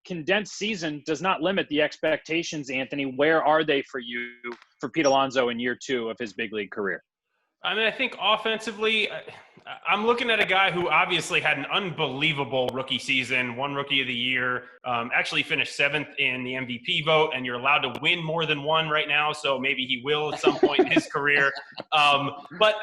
condensed season does not limit the expectations, Anthony. Where are they for you for Pete Alonso in year 2 of his big league career? I mean, I think offensively, I'm looking at a guy who obviously had an unbelievable rookie season, won Rookie of the Year, actually finished 7th in the MVP vote, and you're allowed to win more than one right now, so maybe he will at some point in his career. But,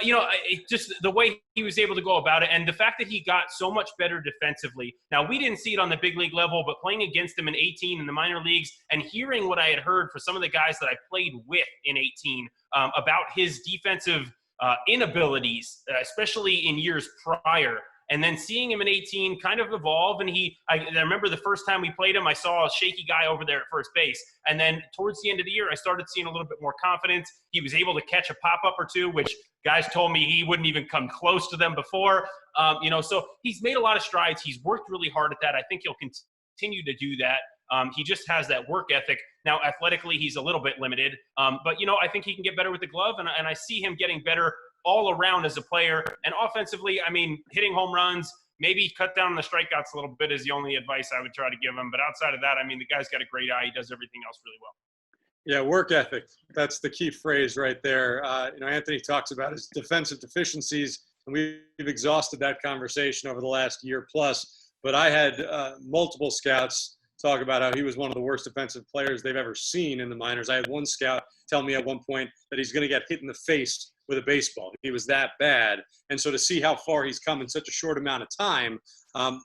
just the way he was able to go about it, and the fact that he got so much better defensively. Now, we didn't see it on the big league level, but playing against him in 18 in the minor leagues and hearing what I had heard for some of the guys that I played with in 18 about his defensive inabilities, especially in years prior, and then seeing him in 18 kind of evolve. And I remember the first time we played him, I saw a shaky guy over there at first base. And then towards the end of the year, I started seeing a little bit more confidence. He was able to catch a pop-up or two, which guys told me he wouldn't even come close to them before. So he's made a lot of strides. He's worked really hard at that. I think he'll continue to do that. He just has that work ethic. Now, athletically, he's a little bit limited. But I think he can get better with the glove, and I see him getting better all around as a player. And offensively, I mean, hitting home runs, maybe cut down the strikeouts a little bit is the only advice I would try to give him. But outside of that, I mean, the guy's got a great eye. He does everything else really well. Yeah, work ethic. That's the key phrase right there. Anthony talks about his defensive deficiencies, and we've exhausted that conversation over the last year plus. But I had multiple scouts talk about how he was one of the worst defensive players they've ever seen in the minors. I had one scout tell me at one point that he's going to get hit in the face with a baseball. He was that bad. And so to see how far he's come in such a short amount of time,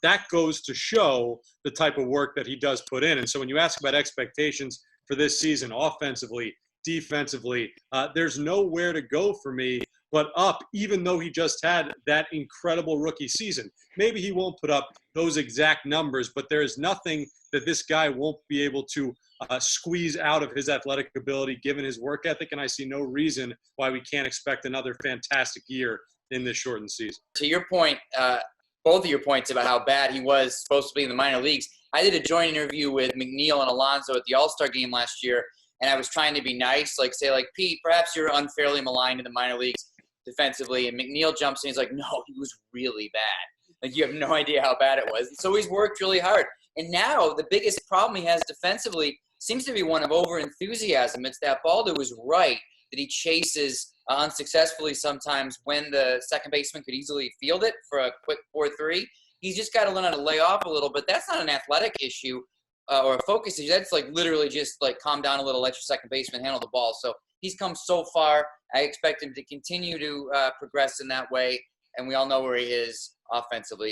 that goes to show the type of work that he does put in. And so when you ask about expectations for this season, offensively, defensively, there's nowhere to go for me but up, even though he just had that incredible rookie season. Maybe he won't put up those exact numbers, but there is nothing that this guy won't be able to squeeze out of his athletic ability given his work ethic, and I see no reason why we can't expect another fantastic year in this shortened season. To your point, both of your points about how bad he was supposed to be in the minor leagues, I did a joint interview with McNeil and Alonso at the All-Star game last year, and I was trying to be nice, say, Pete, perhaps you're unfairly maligned in the minor leagues defensively, and McNeil jumps in, he's like, no, he was really bad. You have no idea how bad it was. And so he's worked really hard. And now the biggest problem he has defensively seems to be one of over-enthusiasm. It's that Baldo was right that he chases unsuccessfully sometimes when the second baseman could easily field it for a quick 4-3. He's just got to learn how to lay off a little, but that's not an athletic issue or a focus issue. That's literally just calm down a little, let your second baseman handle the ball. So he's come so far. I expect him to continue to progress in that way, and we all know where he is offensively.